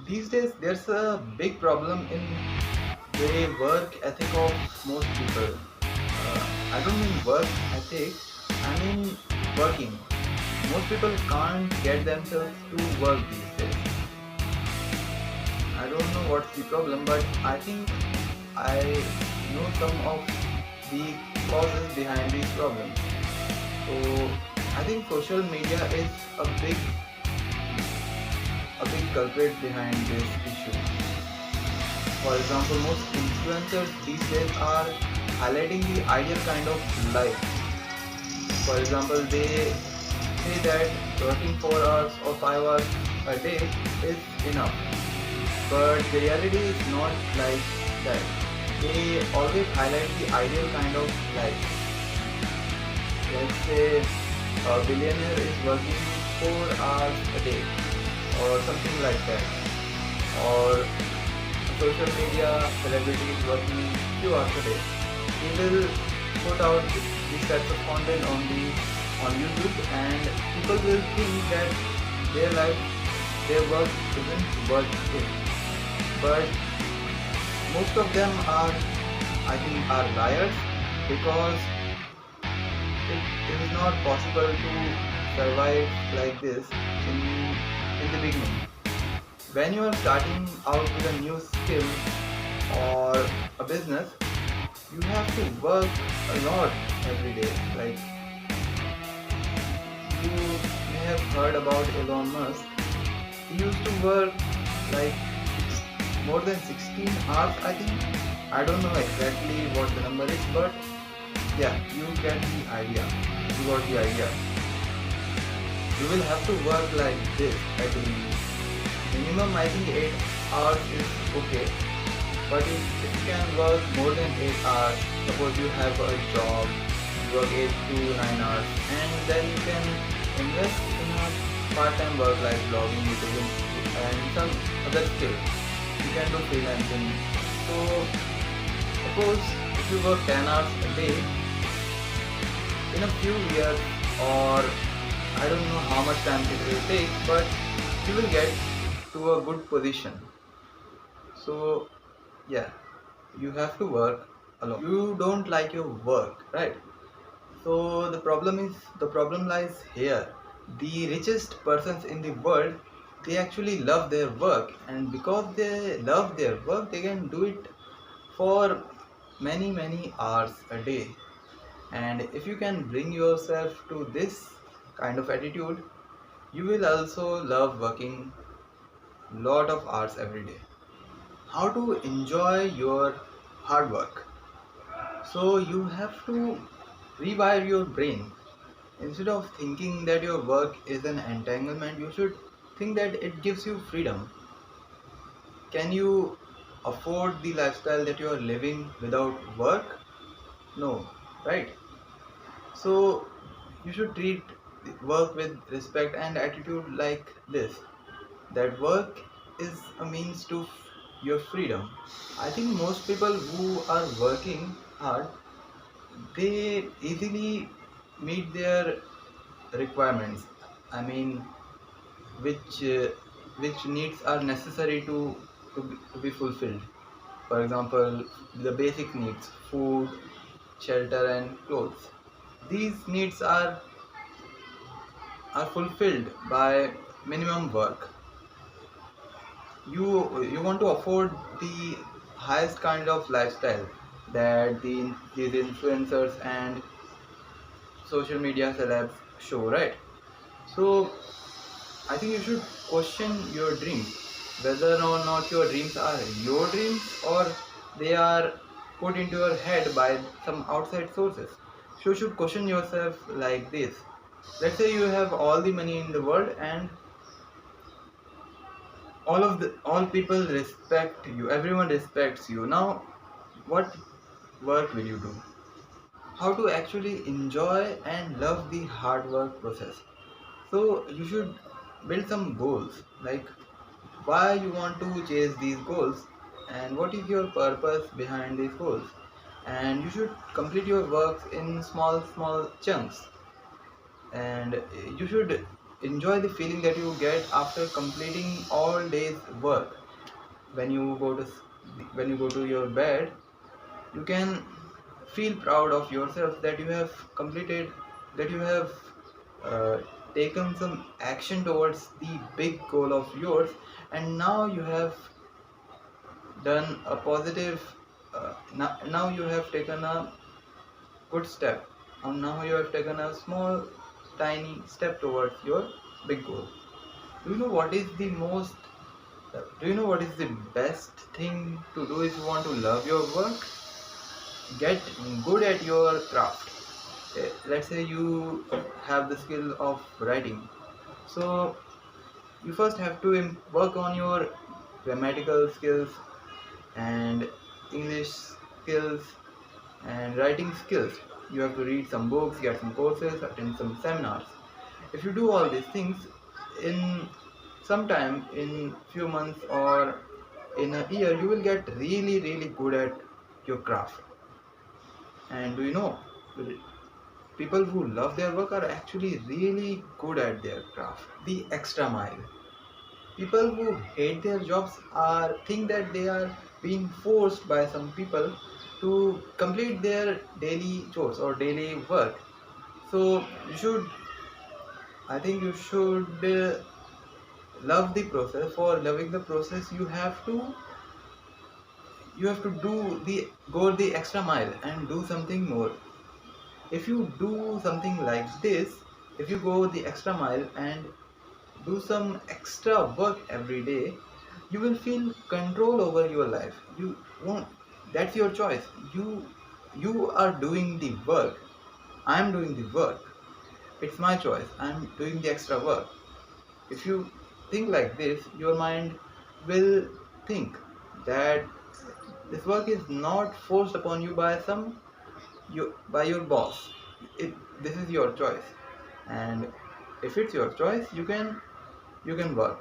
These days there's a big problem in the work ethic of most people. I don't mean work ethic, I mean working. Most people can't get themselves to work these days. I don't know what's the problem, but I think I know some of the causes behind these problems. So I think social media is a big culprit behind this issue. For example, most influencers these days are highlighting the ideal kind of life. For example, they say that working 4 hours or 5 hours a day is enough. But the reality is not like that. They always highlight the ideal kind of life. Let's say a billionaire is working 4 hours a day or something like that. Or social media celebrities working few hours a day. He will put out these types of content on YouTube, and people will think that their life, their work isn't worth it. But most of them are, I think, are liars, because it is not possible to survive like this in the beginning. When you are starting out with a new skill or a business, you have to work a lot every day. Like, you may have heard about Elon Musk. He used to work like more than 16 hours, I think. I don't know exactly what the number is, but yeah, you get the idea. You got the idea. You will have to work like this, I believe. Minimum, I think 8 hours is okay. But if you can work more than 8 hours, suppose you have a job, you work 8 to 9 hours, and then you can invest in a part-time work like blogging, YouTubing, and some other skills. You can do freelancing. So suppose if you work 10 hours a day, in a few years, or I don't know how much time it will take, but you will get to a good position. So yeah, you have to work a lot. You don't like your work, right? So the problem lies here. The richest persons in the world, they actually love their work, and because they love their work, they can do it for many hours a day. And if you can bring yourself to this kind of attitude, you will also love working lot of hours every day. How to enjoy your hard work? So you have to rewire your brain. Instead of thinking that your work is an entanglement, you should think that it gives you freedom. Can you afford the lifestyle that you are living without work? No, right? So you should treat work with respect and attitude like this, that work is a means to your freedom. I think most people who are working hard, they easily meet their requirements. I mean, which uh, which needs are necessary to be fulfilled. For example, the basic needs: food, shelter, and clothes. These needs are fulfilled by minimum work. You want to afford the highest kind of lifestyle that these influencers and social media celebs show, right? So I think you should question your dreams, whether or not your dreams are your dreams, or they are put into your head by some outside sources. So you should question yourself like this. Let's say you have all the money in the world, and all people respect you. Everyone respects you. Now, what work will you do? How to actually enjoy and love the hard work process? So you should build some goals, like why you want to chase these goals, and what is your purpose behind these goals. And you should complete your works in small chunks, and you should enjoy the feeling that you get after completing all day's work. When you go to when you go to your bed, you can feel proud of yourself that you have completed, that you have uh, taken some action towards the big goal of yours, and now you have done a positive, now you have taken a good step, and now you have taken a small tiny step towards your big goal. Do you know what is the most do you know what is the best thing to do if you want to love your work? Get good at your craft. Let's say you have the skill of writing, so you first have to work on your grammatical skills and English skills and writing skills. You have to read some books, get some courses, attend some seminars. If you do all these things in some time, in few months or in a year, you will get really good at your craft. And do you know, people who love their work are actually really good at their craft. The extra mile. People who hate their jobs are think that they are being forced by some people to complete their daily chores or daily work. So you should, I think you should love the process. For loving the process, you have to go the extra mile and do something more. If you do something like this, if you go the extra mile and do some extra work every day, you will feel control over your life. You won't, that's your choice. You are doing the work. I'm doing the work. It's my choice. I'm doing the extra work. If you think like this, your mind will think that this work is not forced upon you by by your boss. This is your choice, and if it's your choice, you can work.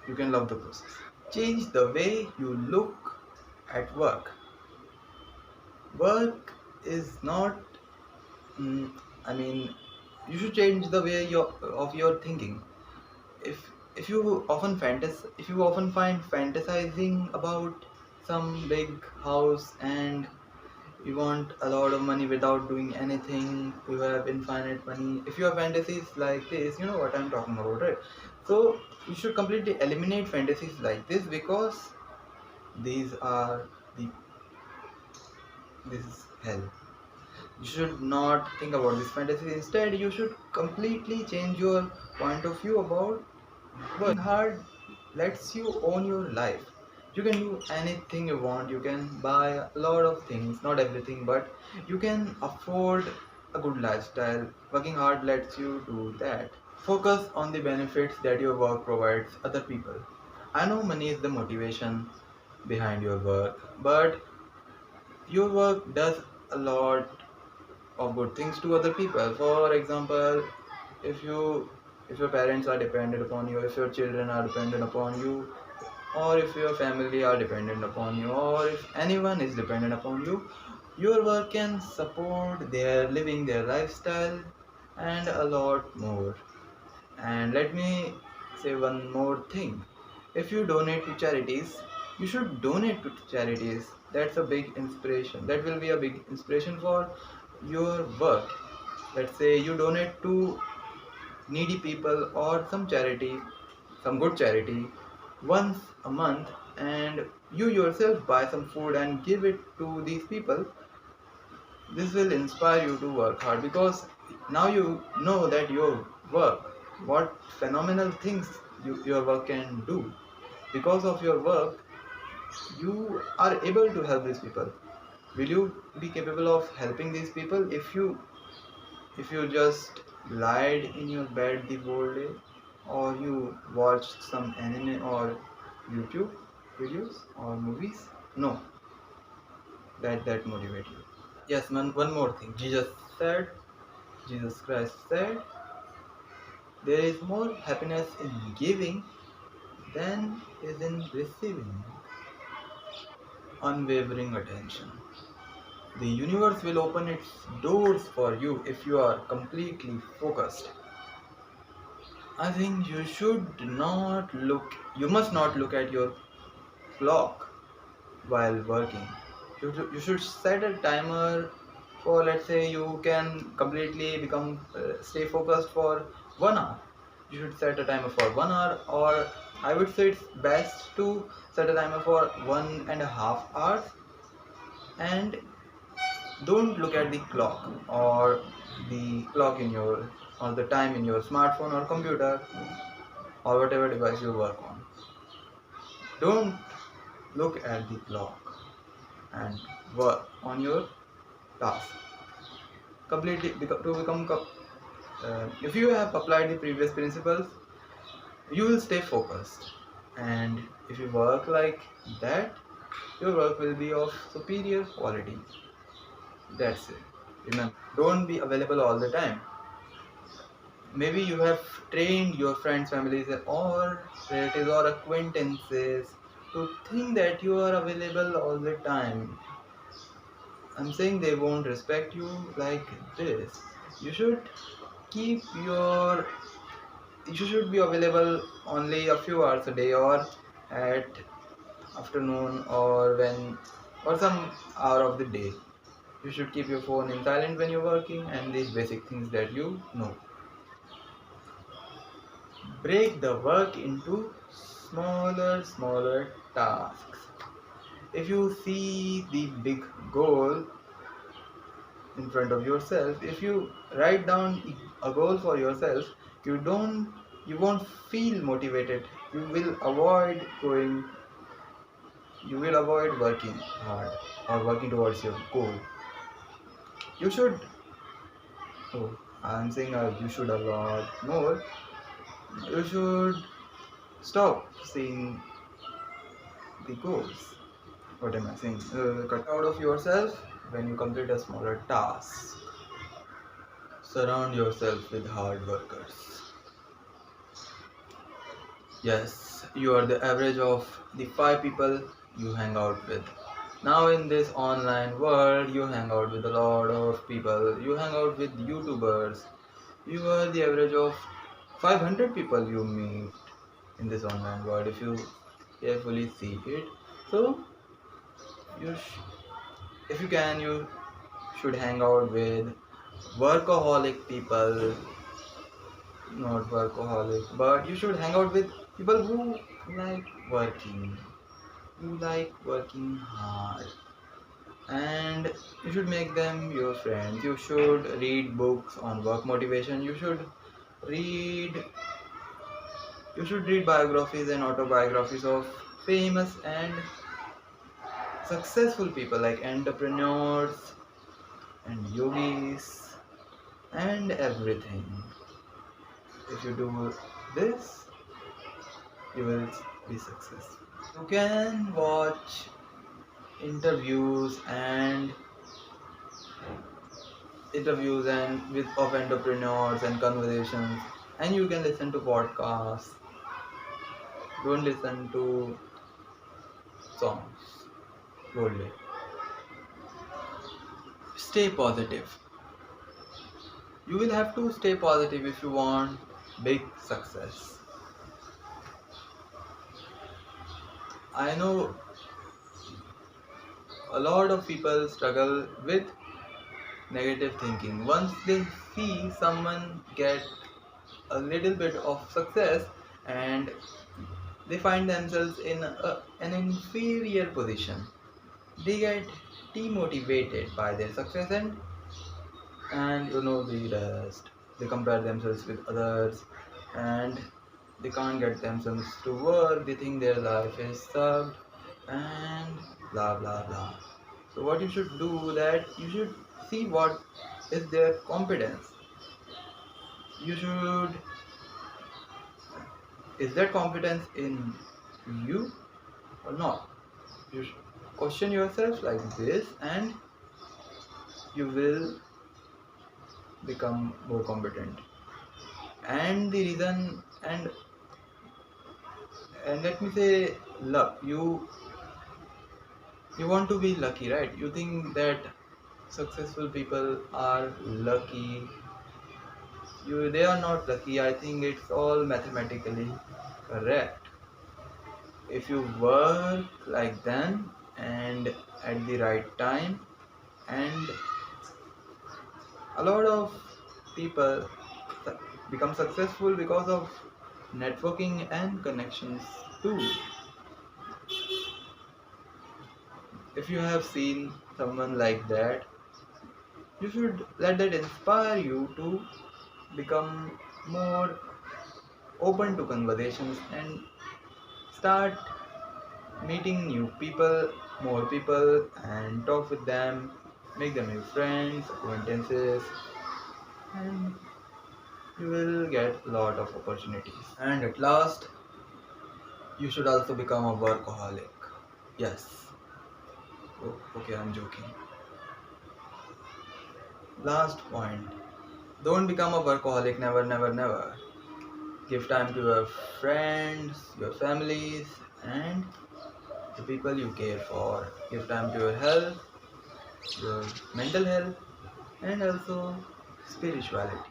You can love the process. Change the way you look at work. Work is not. mm, I mean, you should change the way of your thinking. If you if you often find fantasizing about some big house and you want a lot of money without doing anything, you have infinite money. If you have fantasies like this, you know what I'm talking about, right? So you should completely eliminate fantasies like this, because these are the this is hell. You should not think about this fantasy. Instead, you should completely change your point of view about working hard. Lets you own your life. You can do anything you want. You can buy a lot of things, not everything, but you can afford a good lifestyle. Working hard lets you do that. Focus on the benefits that your work provides other people. I know money is the motivation behind your work, but your work does a lot of good things to other people. For example, if you if your parents are dependent upon you, if your children are dependent upon you, or if your family are dependent upon you, or if anyone is dependent upon you, your work can support their living, their lifestyle, and a lot more. And let me say one more thing. If you donate to charities, you should donate to charities. That's a big inspiration. That will be a big inspiration for your work. Let's say you donate to needy people or some charity, some good charity, once a month, and you yourself buy some food and give it to these people. This will inspire you to work hard, because now you know that your work, what phenomenal things your work can do. Because of your work, you are able to help these people. Will you be capable of helping these people if you just lied in your bed the whole day, or you watched some anime or YouTube videos or movies? No, that motivate you. Yes, man, one more thing. Jesus Christ said, there is more happiness in giving than is in receiving. Unwavering attention. The universe will open its doors for you if you are completely focused. I think you must not look at your clock while working. You should set a timer for, let's say, you can completely stay focused for 1 hour. You should set a timer for 1 hour, or I would say it's best to set a timer for 1.5 hours, and don't look at the clock or the time in your smartphone or computer or whatever device you work on. Don't look at the clock and work on your task completely to become if you have applied the previous principles, you will stay focused, and if you work like that, your work will be of superior quality. That's it. Remember, don't be available all the time. Maybe you have trained your friends, families, or relatives or acquaintances to think that you are available all the time. I'm saying they won't respect you like this. You should keep your you should be available only a few hours a day, or at afternoon, or some hour of the day. You should keep your phone in silent when you're working, and these basic things that you know. Break the work into smaller tasks. If you see the big goal in front of yourself, if you write down a goal for yourself, you won't feel motivated. You will avoid working hard or working towards your goal. You should oh I'm saying you should a lot more. You should stop seeing the goals. What am I saying? Cut out of yourself when you complete a smaller task. Surround yourself with hard workers. Yes, you are the average of the 5 people you hang out with. Now, in this online world, you hang out with a lot of people. You hang out with YouTubers. You are the average of 500 people you meet in this online world if you carefully see it. So, you if you can, you should hang out with workaholic people, not workaholic, but you should hang out with people like working, who like working hard, and you should make them your friends. You should read books on work motivation. Read you should read biographies and autobiographies of famous and successful people like entrepreneurs and yogis and everything. If you do this, you will be successful. You can watch interviews and with of entrepreneurs and conversations, and you can listen to podcasts. Don't listen to songs boldly. Stay positive. You will have to stay positive if you want big success. I know a lot of people struggle with negative thinking. Once they see someone get a little bit of success, and they find themselves in an inferior position, they get demotivated by their success, and you know the rest. They compare themselves with others, and they can't get themselves to work. They think their life is sucked, and blah blah blah. So what you should do, that you should see what is their competence. You should Is that competence in you or not? You should question yourself like this, and you will become more competent. And the reason and let me say, luck. You want to be lucky, right? You think that successful people are lucky. they are not lucky. I think it's all mathematically correct. If you work like them and at the right time, and a lot of people become successful because of networking and connections too. If you have seen someone like that, you should let that inspire you to become more open to conversations and start meeting new people, more people, and talk with them, make them new friends, acquaintances, and you will get a lot of opportunities. And at last, you should also become a workaholic. Yes. Oh, okay, I'm joking. Last point. Don't become a workaholic, never, never, never. Give time to your friends, your families, and the people you care for. Give time to your health, your mental health, and also spirituality.